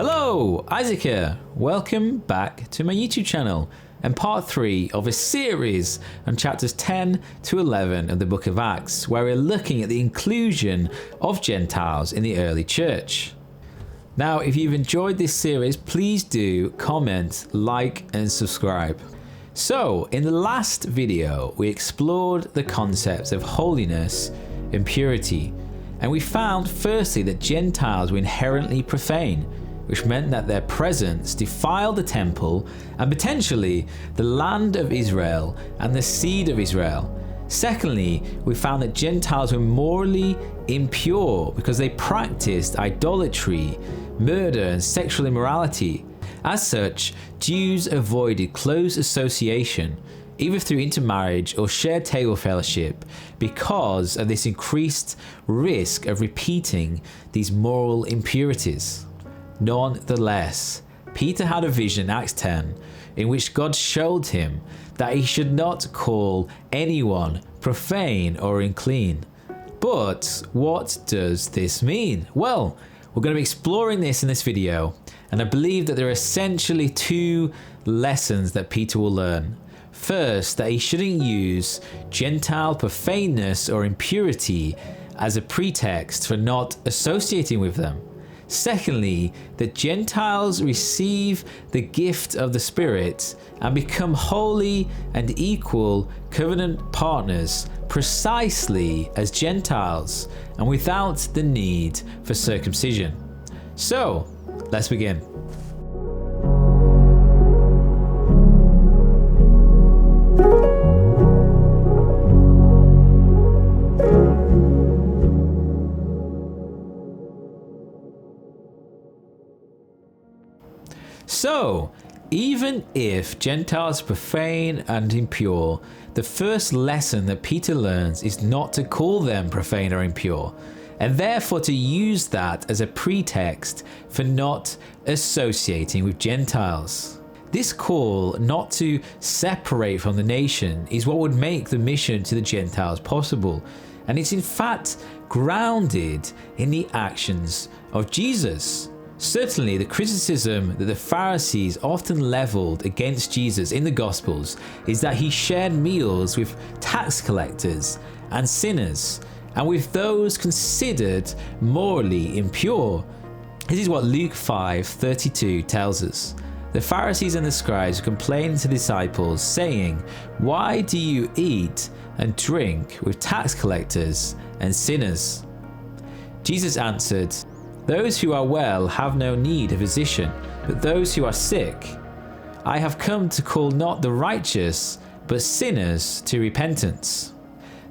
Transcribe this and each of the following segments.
Hello, Isaac here. Welcome back to my YouTube channel and part 3 of a series on chapters 10 to 11 of the book of Acts, where we're looking at the inclusion of Gentiles in the early church. Now, if you've enjoyed this series, please do comment, like, and subscribe. So, in the last video, we explored the concepts of holiness and purity, and we found firstly that Gentiles were inherently profane, which meant that their presence defiled the temple and potentially the land of Israel and the seed of Israel. Secondly, we found that Gentiles were morally impure because they practiced idolatry, murder, and sexual immorality. As such, Jews avoided close association, either through intermarriage or shared table fellowship, because of this increased risk of repeating these moral impurities. Nonetheless, Peter had a vision in Acts 10 in which God showed him that he should not call anyone profane or unclean. But what does this mean? Well, we're going to be exploring this in this video, and I believe that there are essentially 2 lessons that Peter will learn. First, that he shouldn't use Gentile profaneness or impurity as a pretext for not associating with them. Secondly, that Gentiles receive the gift of the Spirit and become holy and equal covenant partners precisely as Gentiles and without the need for circumcision. So, let's begin. So, even if Gentiles are profane and impure, the first lesson that Peter learns is not to call them profane or impure, and therefore to use that as a pretext for not associating with Gentiles. This call not to separate from the nation is what would make the mission to the Gentiles possible, and it's in fact grounded in the actions of Jesus. Certainly, the criticism that the Pharisees often leveled against Jesus in the Gospels is that he shared meals with tax collectors and sinners, and with those considered morally impure. This is what Luke 5:32 tells us. The Pharisees and the scribes complained to the disciples, saying, "Why do you eat and drink with tax collectors and sinners?" Jesus answered, "Those who are well have no need of a physician, but those who are sick. I have come to call not the righteous, but sinners to repentance."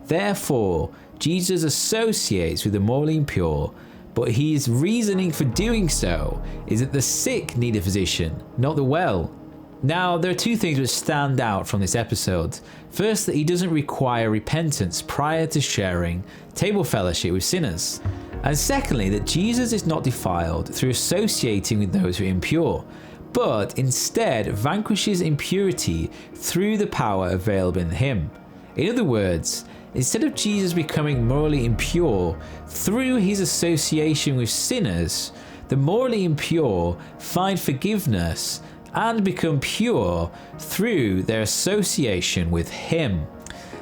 Therefore, Jesus associates with the morally impure, but his reasoning for doing so is that the sick need a physician, not the well. Now, there are 2 things which stand out from this episode. First, that he doesn't require repentance prior to sharing table fellowship with sinners. And secondly, that Jesus is not defiled through associating with those who are impure, but instead vanquishes impurity through the power available in him. In other words, instead of Jesus becoming morally impure through his association with sinners, the morally impure find forgiveness and become pure through their association with him.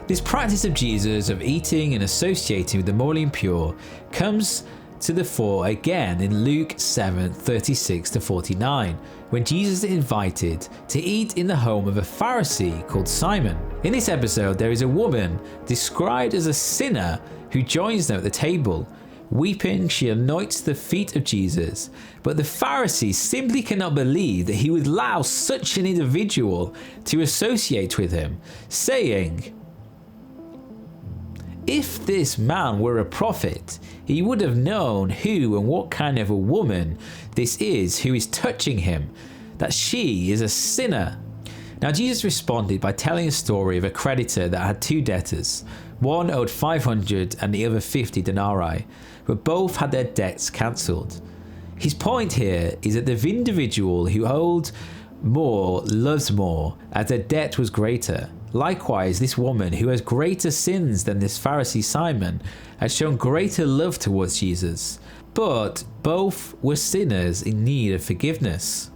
This practice of Jesus of eating and associating with the morally impure comes to the fore again in Luke 7:36-49, when Jesus is invited to eat in the home of a Pharisee called Simon. In this episode, there is a woman described as a sinner who joins them at the table. Weeping, she anoints the feet of Jesus, but the Pharisees simply cannot believe that he would allow such an individual to associate with him, saying, "If this man were a prophet, he would have known who and what kind of a woman this is who is touching him, that she is a sinner." Now, Jesus responded by telling a story of a creditor that had 2 debtors. One owed 500 and the other 50 denarii, but both had their debts cancelled. His point here is that the individual who owed more loves more, as their debt was greater. Likewise, this woman who has greater sins than this Pharisee Simon has shown greater love towards Jesus. But both were sinners in need of forgiveness.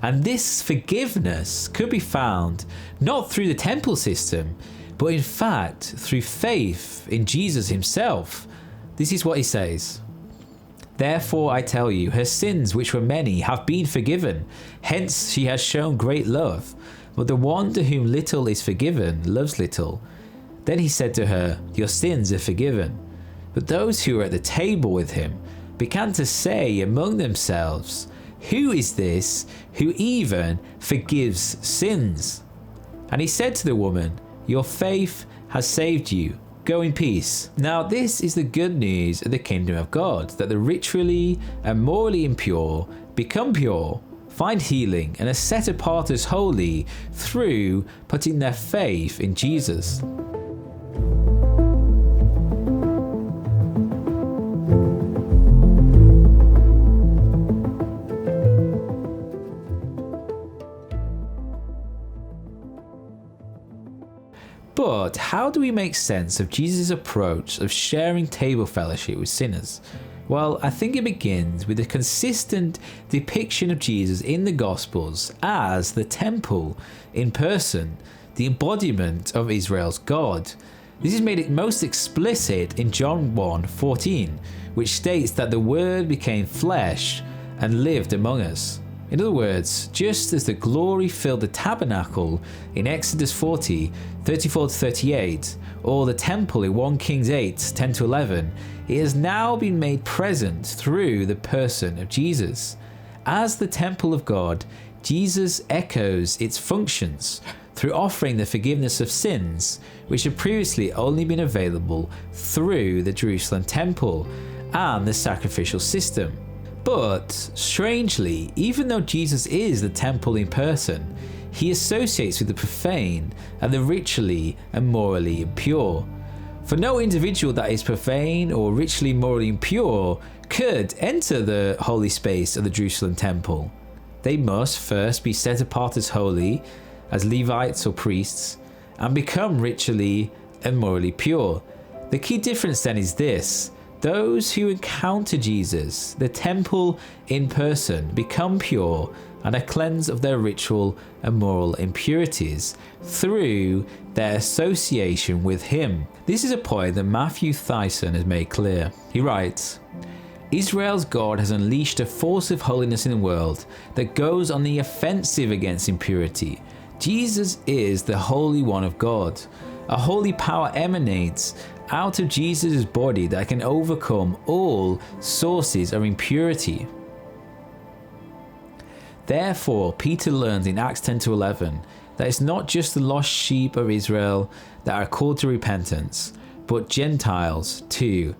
And this forgiveness could be found not through the temple system, but in fact through faith in Jesus himself. This is what he says. Therefore I tell you, her sins, which were many, have been forgiven. Hence she has shown great love. But the one to whom little is forgiven loves little. Then he said to her, your sins are forgiven. But those who were at the table with him began to say among themselves, who is this who even forgives sins? And he said to the woman, your faith has saved you. Go in peace. Now this is the good news of the kingdom of God, that the ritually and morally impure become pure, find healing, and are set apart as holy through putting their faith in Jesus. But how do we make sense of Jesus' approach of sharing table fellowship with sinners? Well, I think it begins with a consistent depiction of Jesus in the Gospels as the temple in person, the embodiment of Israel's God. This is made most explicit in John 1:14, which states that the Word became flesh and lived among us. In other words, just as the glory filled the tabernacle in Exodus 40:34-38, or the temple in 1 Kings 8:10-11, it has now been made present through the person of Jesus. As the temple of God, Jesus echoes its functions through offering the forgiveness of sins, which had previously only been available through the Jerusalem temple and the sacrificial system. But strangely, even though Jesus is the temple in person, he associates with the profane and the ritually and morally impure. For no individual that is profane or ritually morally impure could enter the holy space of the Jerusalem temple. They must first be set apart as holy, as Levites or priests, and become ritually and morally pure. The key difference then is this: those who encounter Jesus, the temple in person, become pure and are cleansed of their ritual and moral impurities through their association with him. This is a point that Matthew Thyssen has made clear. He writes, Israel's God has unleashed a force of holiness in the world that goes on the offensive against impurity. Jesus is the Holy One of God. A holy power emanates out of Jesus' body that can overcome all sources of impurity. Therefore, Peter learns in Acts 10-11 that it's not just the lost sheep of Israel that are called to repentance, but Gentiles too,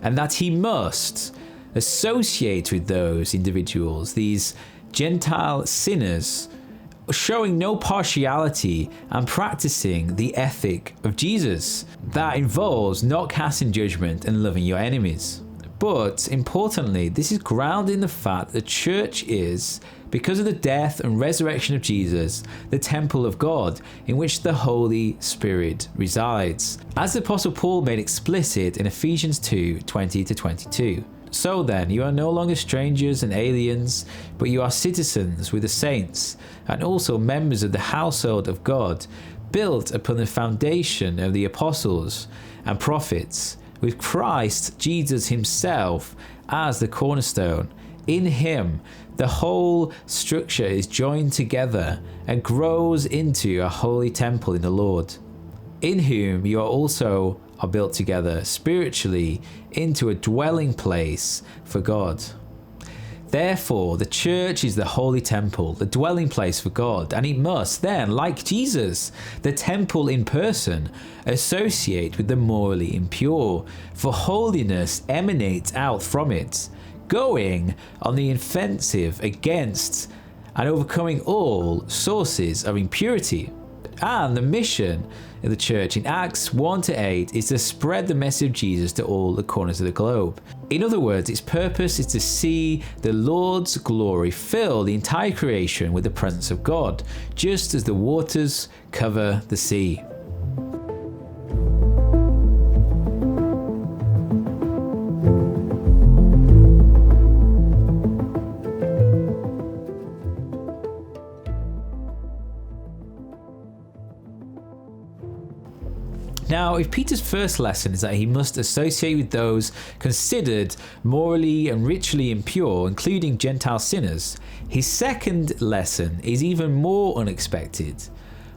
and that he must associate with those individuals, these Gentile sinners, showing no partiality and practicing the ethic of Jesus. That involves not casting judgment and loving your enemies. But importantly, this is grounded in the fact that the church is, because of the death and resurrection of Jesus, the temple of God in which the Holy Spirit resides, as the Apostle Paul made explicit in Ephesians 2:20-22. So then, you are no longer strangers and aliens, but you are citizens with the saints, and also members of the household of God, built upon the foundation of the apostles and prophets, with Christ Jesus himself as the cornerstone. In him, the whole structure is joined together and grows into a holy temple in the Lord, in whom you are also built together spiritually into a dwelling place for God. Therefore, the church is the holy temple, the dwelling place for God, and it must then, like Jesus, the temple in person, associate with the morally impure, for holiness emanates out from it, going on the offensive against and overcoming all sources of impurity. And the mission of the church in Acts 1-8 is to spread the message of Jesus to all the corners of the globe. In other words, its purpose is to see the Lord's glory fill the entire creation with the presence of God, just as the waters cover the sea. Now, if Peter's first lesson is that he must associate with those considered morally and ritually impure, including Gentile sinners, his second lesson is even more unexpected.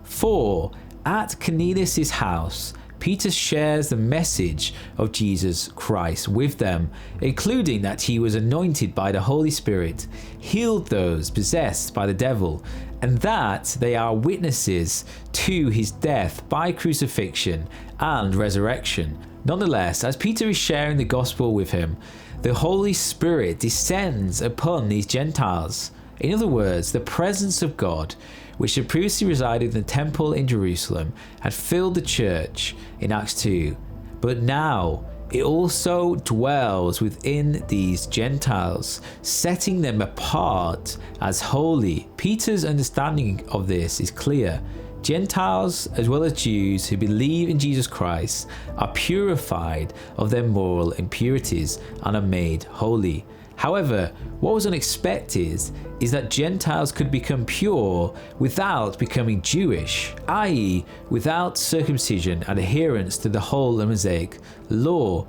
For at Cornelius' house, Peter shares the message of Jesus Christ with them, including that he was anointed by the Holy Spirit, healed those possessed by the devil, and that they are witnesses to his death by crucifixion and resurrection. Nonetheless, as Peter is sharing the gospel with him, the Holy Spirit descends upon these Gentiles. In other words, the presence of God, which had previously resided in the temple in Jerusalem, had filled the church in Acts 2, but now it also dwells within these Gentiles, setting them apart as holy. Peter's understanding of this is clear. Gentiles, as well as Jews who believe in Jesus Christ, are purified of their moral impurities and are made holy. However, what was unexpected is that Gentiles could become pure without becoming Jewish, i.e., without circumcision and adherence to the whole Mosaic law.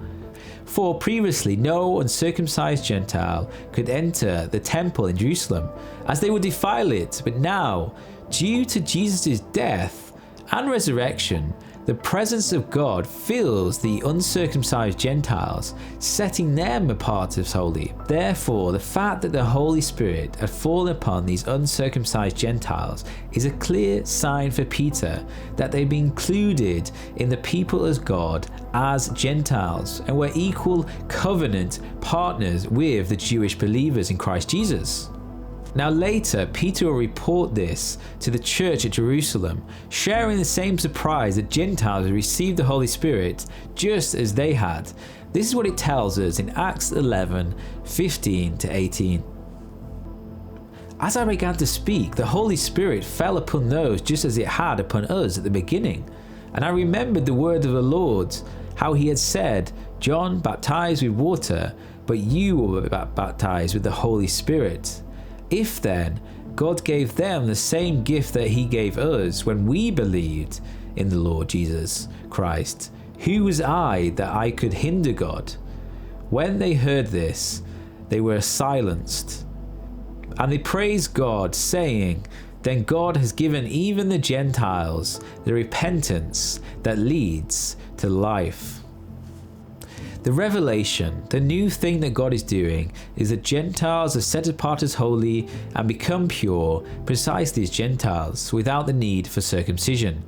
For previously, no uncircumcised Gentile could enter the temple in Jerusalem, as they would defile it. But now, due to Jesus' death and resurrection, the presence of God fills the uncircumcised Gentiles, setting them apart as holy. Therefore, the fact that the Holy Spirit had fallen upon these uncircumcised Gentiles is a clear sign for Peter that they'd be included in the people of God as Gentiles and were equal covenant partners with the Jewish believers in Christ Jesus. Now later, Peter will report this to the church at Jerusalem, sharing the same surprise that Gentiles had received the Holy Spirit just as they had. This is what it tells us in Acts 11:15-18. As I began to speak, the Holy Spirit fell upon those just as it had upon us at the beginning. And I remembered the word of the Lord, how he had said, John baptized with water, but you will be baptized with the Holy Spirit. If then God gave them the same gift that he gave us when we believed in the Lord Jesus Christ, who was I that I could hinder God? When they heard this, they were silenced. And they praised God, saying, Then God has given even the Gentiles the repentance that leads to life. The revelation, the new thing that God is doing, is that Gentiles are set apart as holy and become pure, precisely as Gentiles, without the need for circumcision.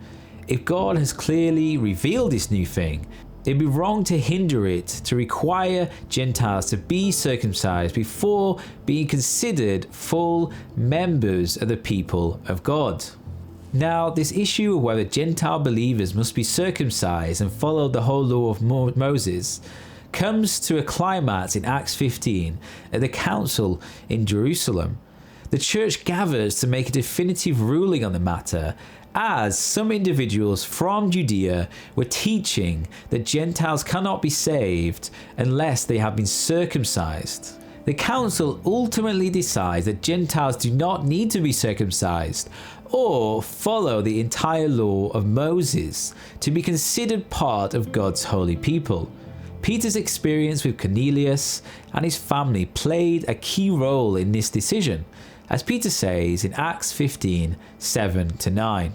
If God has clearly revealed this new thing, it'd be wrong to hinder it, to require Gentiles to be circumcised before being considered full members of the people of God. Now, this issue of whether Gentile believers must be circumcised and follow the whole law of Moses comes to a climax in Acts 15 at the council in Jerusalem. The church gathers to make a definitive ruling on the matter, as some individuals from Judea were teaching that Gentiles cannot be saved unless they have been circumcised. The council ultimately decides that Gentiles do not need to be circumcised or follow the entire law of Moses to be considered part of God's holy people. Peter's experience with Cornelius and his family played a key role in this decision, as Peter says in Acts 15:7-9.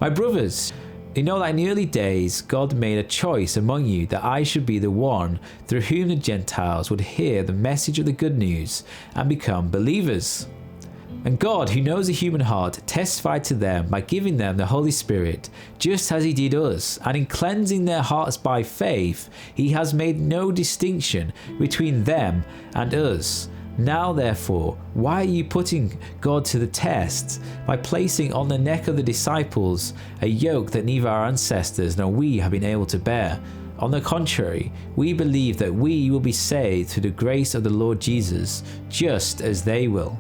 My brothers, you know that in the early days God made a choice among you that I should be the one through whom the Gentiles would hear the message of the good news and become believers. And God, who knows the human heart, testified to them by giving them the Holy Spirit, just as he did us, and in cleansing their hearts by faith, he has made no distinction between them and us. Now therefore, why are you putting God to the test by placing on the neck of the disciples a yoke that neither our ancestors nor we have been able to bear? On the contrary, we believe that we will be saved through the grace of the Lord Jesus, just as they will.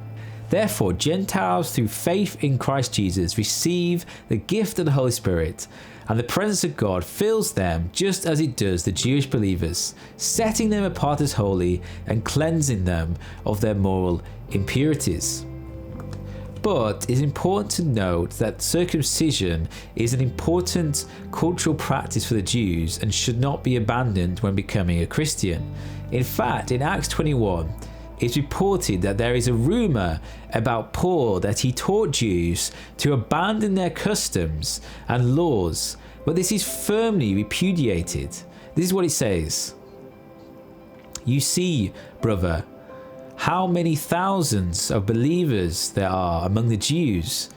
Therefore, Gentiles through faith in Christ Jesus receive the gift of the Holy Spirit, and the presence of God fills them just as it does the Jewish believers, setting them apart as holy and cleansing them of their moral impurities. But it's important to note that circumcision is an important cultural practice for the Jews and should not be abandoned when becoming a Christian. In fact, in Acts 21, it's reported that there is a rumor about Paul that he taught Jews to abandon their customs and laws, but this is firmly repudiated. This is what it says. You see, brother, how many thousands of believers there are among the Jews,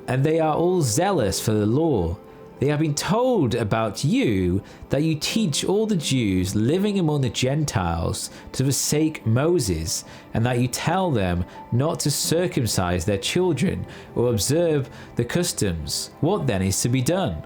and they are all zealous for the law. They have been told about you that you teach all the Jews living among the Gentiles to forsake Moses, and that you tell them not to circumcise their children or observe the customs. What then is to be done?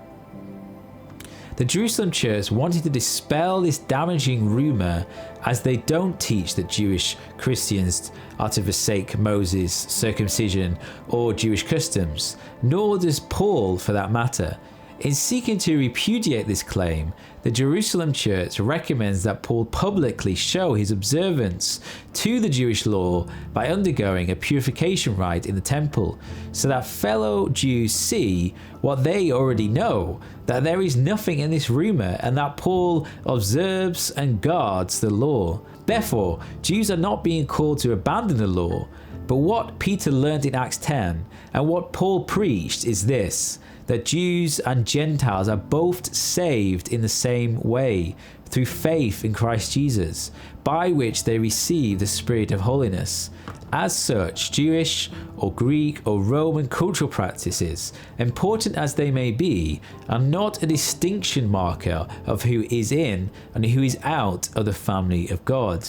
The Jerusalem church wanted to dispel this damaging rumor, as they don't teach that Jewish Christians are to forsake Moses, circumcision, or Jewish customs, nor does Paul for that matter. In seeking to repudiate this claim, the Jerusalem church recommends that Paul publicly show his observance to the Jewish law by undergoing a purification rite in the temple, so that fellow Jews see what they already know, that there is nothing in this rumor and that Paul observes and guards the law. Therefore, Jews are not being called to abandon the law, but what Peter learned in Acts 10 and what Paul preached is this: that Jews and Gentiles are both saved in the same way, through faith in Christ Jesus, by which they receive the Spirit of Holiness. As such, Jewish or Greek or Roman cultural practices, important as they may be, are not a distinction marker of who is in and who is out of the family of God.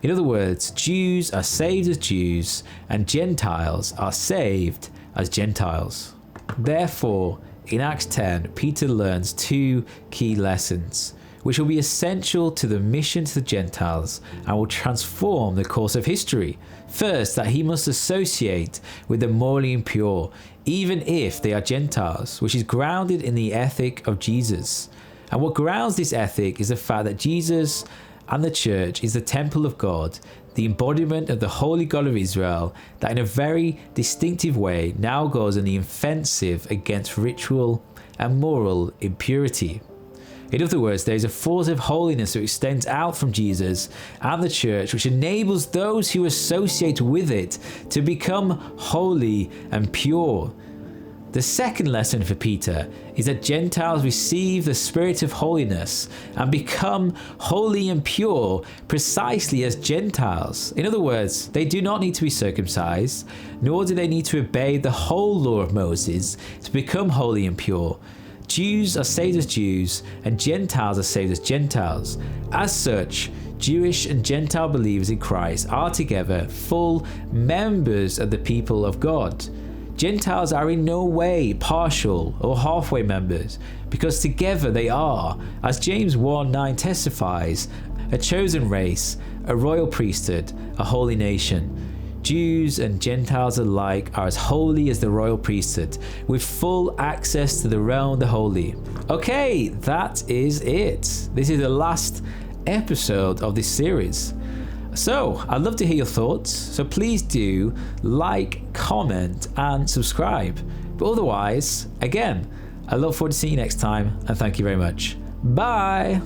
In other words, Jews are saved as Jews and Gentiles are saved as Gentiles. Therefore, in Acts 10, Peter learns two key lessons, which will be essential to the mission to the Gentiles and will transform the course of history. First, that he must associate with the morally impure, even if they are Gentiles, which is grounded in the ethic of Jesus. And what grounds this ethic is the fact that Jesus and the church is the temple of God, the embodiment of the holy God of Israel, that in a very distinctive way now goes on the offensive against ritual and moral impurity. In other words, there is a force of holiness that extends out from Jesus and the church, which enables those who associate with it to become holy and pure. The second lesson for Peter is that Gentiles receive the Spirit of Holiness and become holy and pure precisely as Gentiles. In other words, they do not need to be circumcised, nor do they need to obey the whole law of Moses to become holy and pure. Jews are saved as Jews, and Gentiles are saved as Gentiles. As such, Jewish and Gentile believers in Christ are together full members of the people of God. Gentiles are in no way partial or halfway members, because together they are, as James 1:9 testifies, a chosen race, a royal priesthood, a holy nation. Jews and Gentiles alike are as holy as the royal priesthood, with full access to the realm of the holy. Okay, that is it. This is the last episode of this series. So, I'd love to hear your thoughts, so please do like, comment, and subscribe. But otherwise, again, I look forward to seeing you next time, and thank you very much. Bye!